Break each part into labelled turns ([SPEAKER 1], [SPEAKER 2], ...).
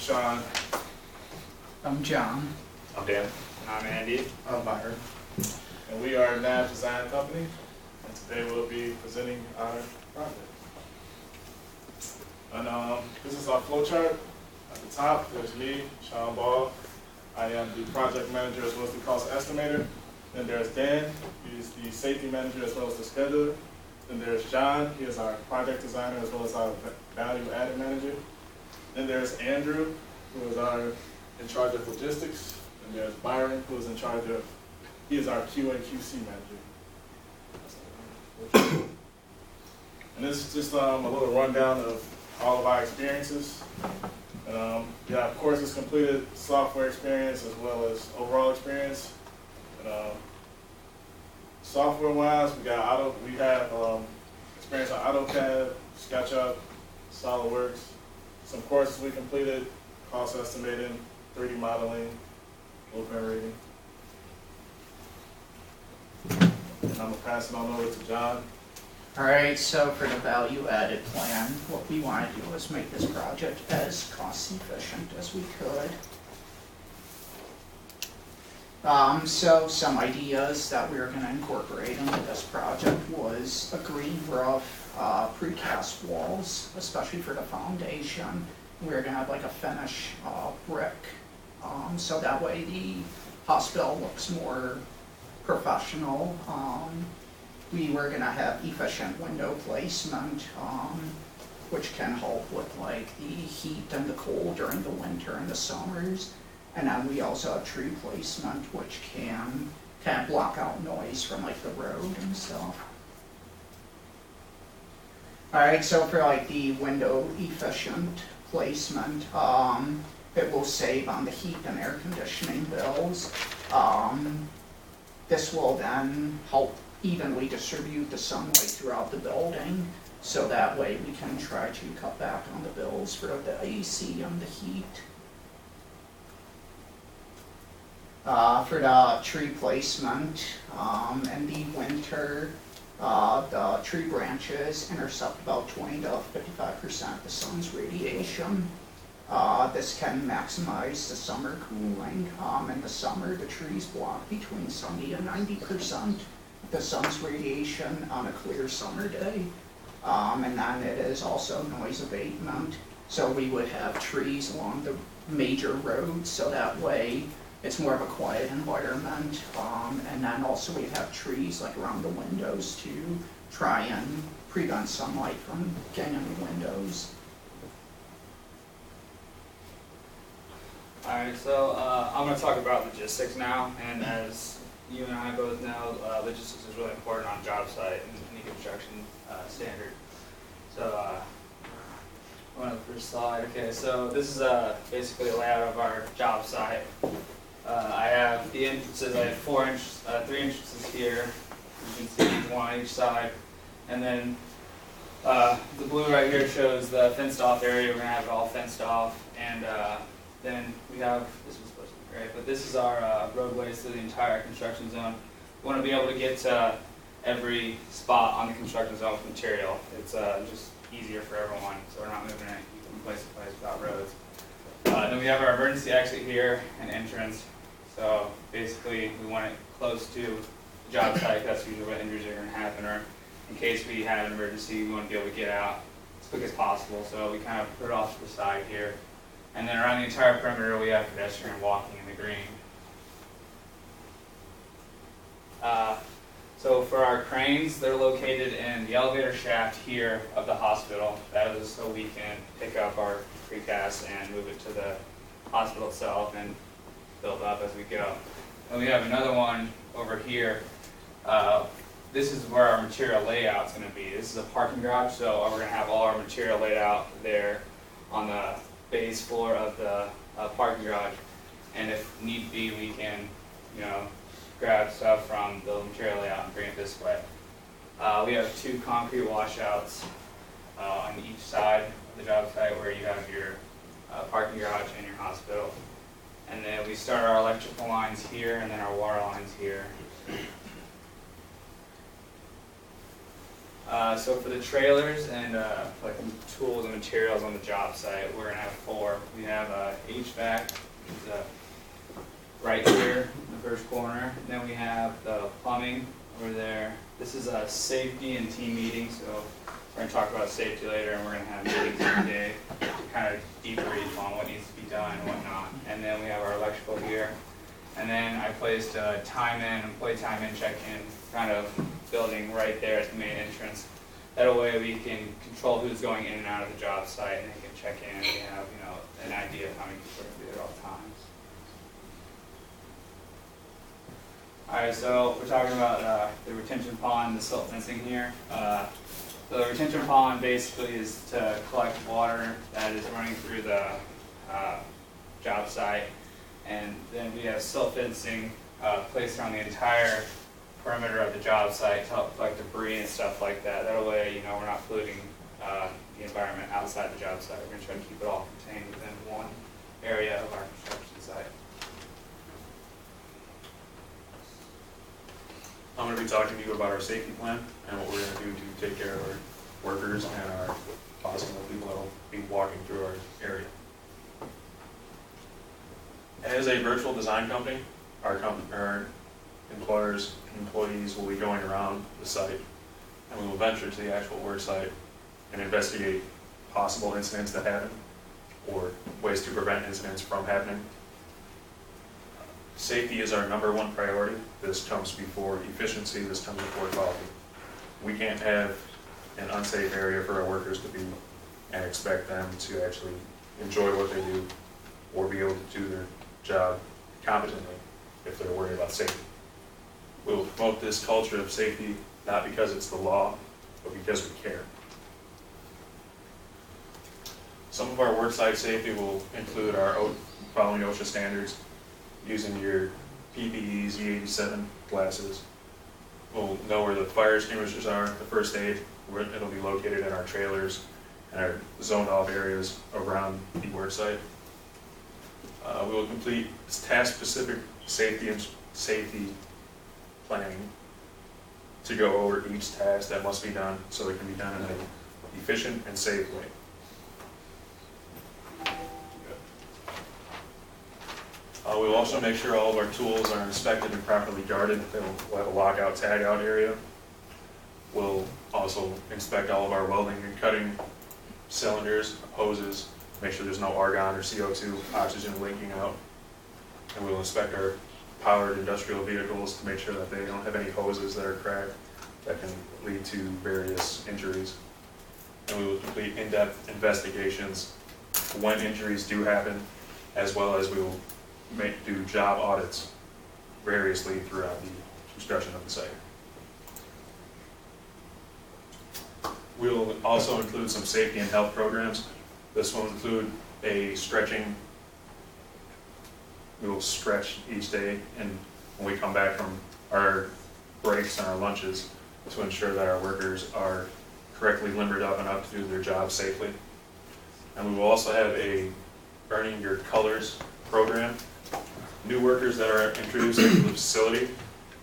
[SPEAKER 1] Sean.
[SPEAKER 2] I'm John.
[SPEAKER 3] I'm Dan.
[SPEAKER 4] I'm Andy.
[SPEAKER 2] I'm Byron.
[SPEAKER 1] And we are Knabb Design Company. And today we'll be presenting our project. And this is our flow chart. At the top, there's me, Sean Ball. I am the project manager as well as the cost estimator. Then there's Dan, he's the safety manager as well as the scheduler. Then there's John, he is our project designer as well as our value added manager. Then there's Andrew, who is in charge of logistics. And there's Byron, who is in charge of, he is our QA QC manager. And this is just a little rundown of all of our experiences. And yeah, of course, it's completed software experience as well as overall experience. And software-wise, we have experience on AutoCAD, SketchUp, SolidWorks. Some courses we completed: cost estimating, 3D modeling, blueprint reading. And I'm gonna pass it on over to John.
[SPEAKER 2] Alright, so for the value added plan, what we want to do is make this project as cost efficient as we could. So some ideas that we were going to incorporate into this project was a green roof, precast walls, especially for the foundation. We were going to have like a finish brick, so that way the hospital looks more professional. We were going to have efficient window placement, which can help with like the heat and the cold during the winter and the summers. And then we also have tree placement, which can kind of block out noise from like the road and stuff. Alright, so for like the window efficient placement, it will save on the heat and air conditioning bills. This will then help evenly distribute the sunlight throughout the building, so that way we can try to cut back on the bills for the AC and the heat. For the tree placement, in the winter, the tree branches intercept about 20 to 55% of the sun's radiation. This can maximize the summer cooling. In the summer, the trees block between 70 and 90% of the sun's radiation on a clear summer day. And then it is also noise abatement. So we would have trees along the major roads, so that way it's more of a quiet environment. And then also we have trees like around the windows to try and prevent sunlight from getting in the windows.
[SPEAKER 4] Alright, so I'm going to talk about logistics now, and as you and I both know, logistics is really important on a job site and any construction standard. So, one of the first slide. Okay, so this is basically a layout of our job site. I have the entrances. I have 3 entrances here. You can see one on each side, and then the blue right here shows the fenced-off area. We're gonna have it all fenced off, and then we have, this was supposed to be great, but this is our roadways through the entire construction zone. We want to be able to get to every spot on the construction zone with material. It's just easier for everyone, so we're not moving it from place to place without roads. Then we have our emergency exit here and entrance. So basically we want it close to the job site. That's usually where injuries are going to happen, or in case we have an emergency, we want to be able to get out as quick as possible. So we kind of put it off to the side here. And then around the entire perimeter we have pedestrian walking in the green. So for our cranes, they're located in the elevator shaft here of the hospital. That is so we can pick up our precast and move it to the hospital itself and build up as we go. And we have another one over here. This is where our material layout is going to be. This is a parking garage, so we're going to have all our material laid out there on the base floor of the parking garage. And if need be, we can, grab stuff from the material layout and bring it this way. We have 2 concrete washouts on each side of the job site where you have your parking garage and your hospital. And then we start our electrical lines here and then our water lines here. So for the trailers and like tools and materials on the job site, we're going to have 4. We have HVAC, it's, right here in the first corner. Then we have the plumbing over there. This is a safety and team meeting, so we're gonna talk about safety later, and we're gonna have meetings every day to kind of debrief on what needs to be done and whatnot. And then we have our electrical here. And then I placed a employee time in, check-in kind of building right there at the main entrance. That way we can control who's going in and out of the job site, and they can check in, and we have, you know, an idea of how many people are gonna be there at all times. Alright, so we're talking about the retention pond, the silt fencing here. So the retention pond basically is to collect water that is running through the job site. And then we have silt fencing placed around the entire perimeter of the job site to help collect debris and stuff like that. That way, you know, we're not polluting the environment outside the job site. We're going to try to keep it all contained within one area of our construction site.
[SPEAKER 3] I'm going to be talking to you about our safety plan and what we're going to do to take care of our workers and our possible people that will be walking through our area. As a virtual design company, our employers and employees will be going around the site, and we will venture to the actual work site and investigate possible incidents that happen or ways to prevent incidents from happening. Safety is our #1 priority. This comes before efficiency, this comes before quality. We can't have an unsafe area for our workers to be and expect them to actually enjoy what they do or be able to do their job competently if they're worried about safety. We will promote this culture of safety not because it's the law, but because we care. Some of our worksite safety will include our following OSHA standards, using your PPE, Z87 glasses. We'll know where the fire extinguishers are, the first aid, where it'll be located in our trailers and our zoned off areas around the worksite. We will complete task-specific safety planning to go over each task that must be done so it can be done in an efficient and safe way. We'll also make sure all of our tools are inspected and properly guarded. We'll have a lockout, tagout area. We'll also inspect all of our welding and cutting cylinders, hoses, make sure there's no argon or CO2, oxygen leaking out. And we'll inspect our powered industrial vehicles to make sure that they don't have any hoses that are cracked that can lead to various injuries. And we will complete in-depth investigations when injuries do happen, as well as we will do job audits variously throughout the construction of the site. We'll also include some safety and health programs. This will include a stretching. We will stretch each day, and when we come back from our breaks and our lunches, to ensure that our workers are correctly limbered up and up to do their job safely. And we will also have a earning your colors program. New workers that are introduced into the facility,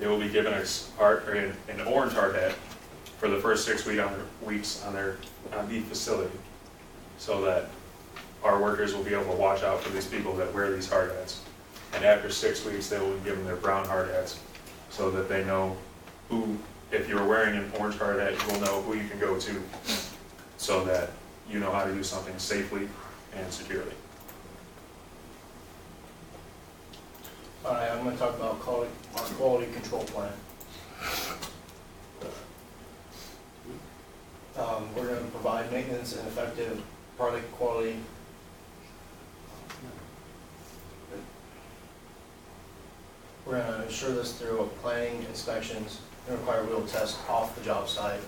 [SPEAKER 3] they will be given an orange hard hat for the first 6 weeks on the facility, so that our workers will be able to watch out for these people that wear these hard hats. And after 6 weeks, they will be given their brown hard hats, so that they know who, if you're wearing an orange hard hat, you will know who you can go to, so that you know how to do something safely and securely.
[SPEAKER 5] Alright, I'm going to talk about our quality control plan. We're going to provide maintenance and effective product quality. We're going to ensure this through planning, inspections, and require wheel tests off the job site.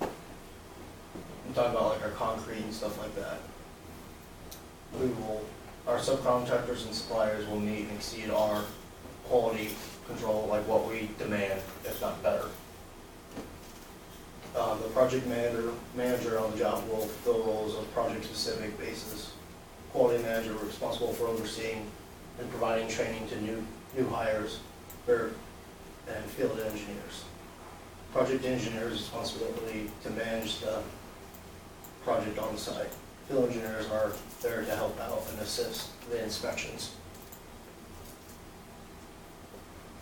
[SPEAKER 5] I'm talking about like our concrete and stuff like that. Our subcontractors and suppliers will meet and exceed our quality control, like what we demand, if not better. The project manager on the job will fill roles of project-specific basis. Quality manager responsible for overseeing and providing training to new hires and field engineers. Project engineer's responsibility to manage the project on the site. field engineers are there to help out and assist the inspections.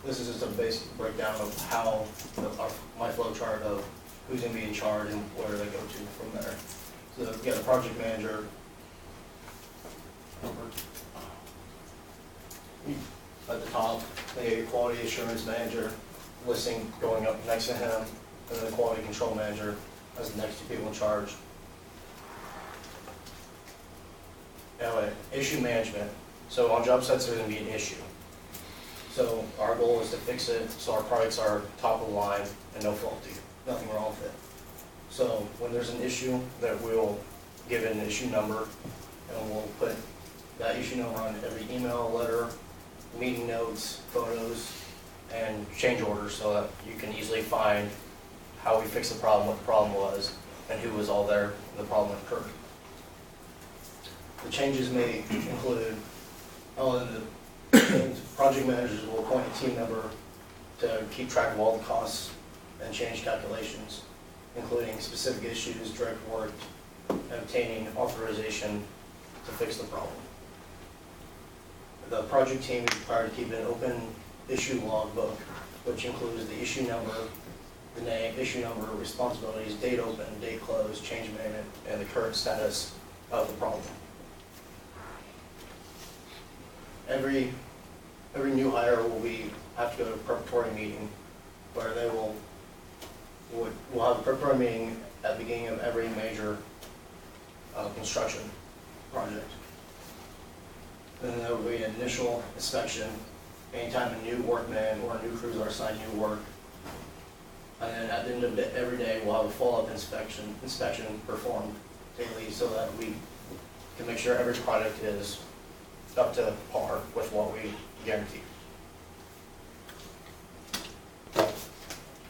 [SPEAKER 5] This is just a basic breakdown of how my flow chart of who's going to be in charge and where they go to from there. So we got a project manager. At the top, the quality assurance manager, listing going up next to him, and then the quality control manager as the next two people in charge. Now, issue management. So on job sites, there's going to be an issue. So our goal is to fix it so our products are top of the line and no faulty, nothing wrong with it. So when there's an issue, that we'll give it an issue number, and we'll put that issue number on every email, letter, meeting notes, photos, and change orders so that you can easily find how we fixed the problem, what the problem was, and who was all there when the problem occurred. The changes may include, the project managers will appoint a team member to keep track of all the costs and change calculations, including specific issues, direct work, and obtaining authorization to fix the problem. The project team is required to keep an open issue logbook, which includes the issue number, the name, issue number, responsibilities, date open, date closed, change management, and the current status of the problem. Every new hire have to go to a preparatory meeting where they will have a preparatory meeting at the beginning of every major construction project. And then there will be an initial inspection anytime a new workman or new crews are assigned new work. And then at the end of every day, we'll have a follow-up inspection performed daily so that we can make sure every project is up to par with what we guarantee.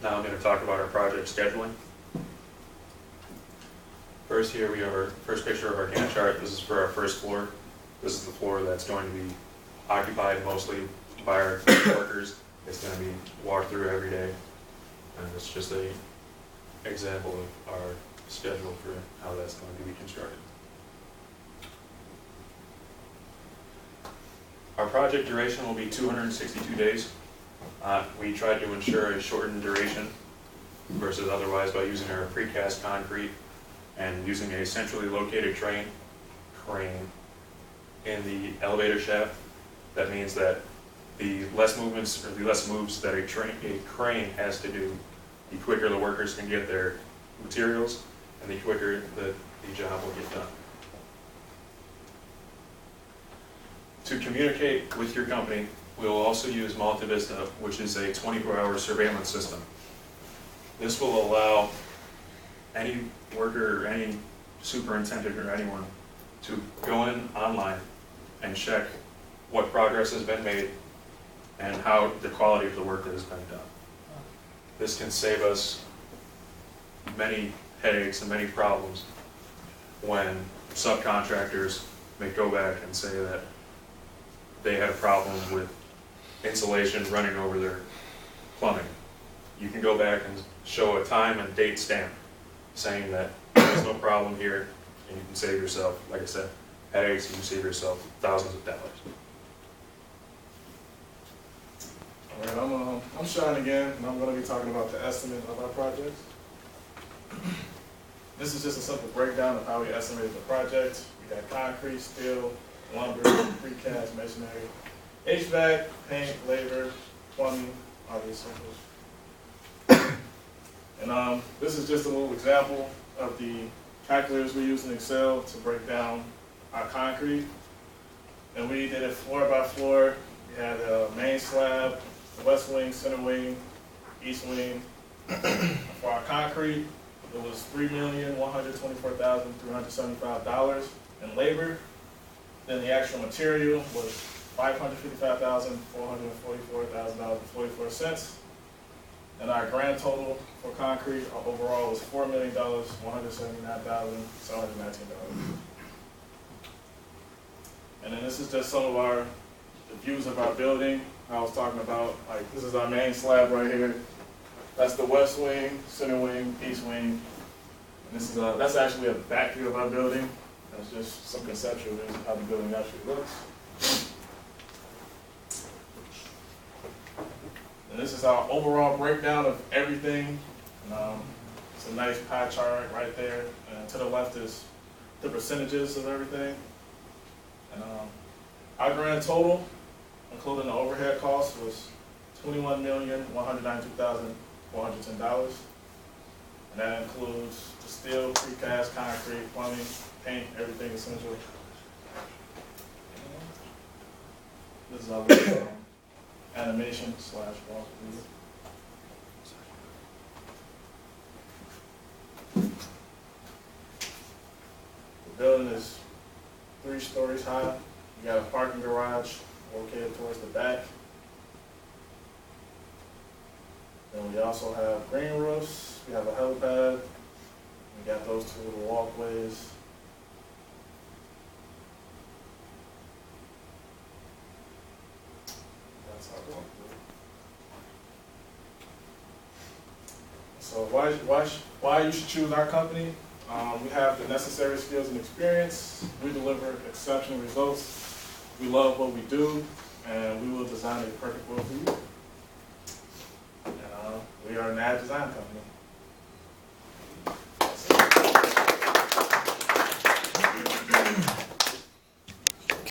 [SPEAKER 3] Now I'm going to talk about our project scheduling. First, here we have our first picture of our Gantt chart. This is for our first floor. This is the floor that's going to be occupied mostly by our workers. It's going to be walked through every day. And it's just an example of our schedule for how that's going to be constructed. Our project duration will be 262 days. We tried to ensure a shortened duration versus otherwise by using our precast concrete and using a centrally located crane in the elevator shaft. That means that the less movements or the less moves that a crane has to do, the quicker the workers can get their materials and the quicker the job will get done. To communicate with your company, we will also use Multivista, which is a 24-hour surveillance system. This will allow any worker, or any superintendent or anyone to go in online and check what progress has been made and how the quality of the work that has been done. This can save us many headaches and many problems when subcontractors may go back and say that they had a problem with insulation running over their plumbing. You can go back and show a time and date stamp saying that there's no problem here, and you can save yourself, like I said, headaches. You can save yourself thousands of dollars.
[SPEAKER 1] All right, I'm Sean again, and I'm going to be talking about the estimate of our project. This is just a simple breakdown of how we estimated the project. We got concrete, steel, lumber, precast, masonry, HVAC, paint, labor, plumbing, obviously. And this is just a little example of the calculators we use in Excel to break down our concrete. And we did it floor by floor. We had a main slab, the west wing, center wing, east wing. For our concrete, it was $3,124,375 in labor. Then the actual material was $555,444.44. And our grand total for concrete overall was $4,179,719. And then this is just some of the views of our building. I was talking about, like, this is our main slab right here. That's the west wing, center wing, east wing. And this is that's actually a back view of our building. And it's just some conceptual views of how the building actually looks. And this is our overall breakdown of everything. It's a nice pie chart right there. And to the left is the percentages of everything. And our grand total, including the overhead costs, was $21,192,410. And that includes the steel, precast, concrete, plumbing, paint, everything essentially. This is our animation / walkthrough. The building is 3 stories high. You got a parking garage located towards the back. Then we also have green roofs. We have a helipad. We got those 2 little walkways. That's our walkthrough. So why you should choose our company? We have the necessary skills and experience. We deliver exceptional results. We love what we do, and we will design a perfect world for you. And we are a Knabb Design Company.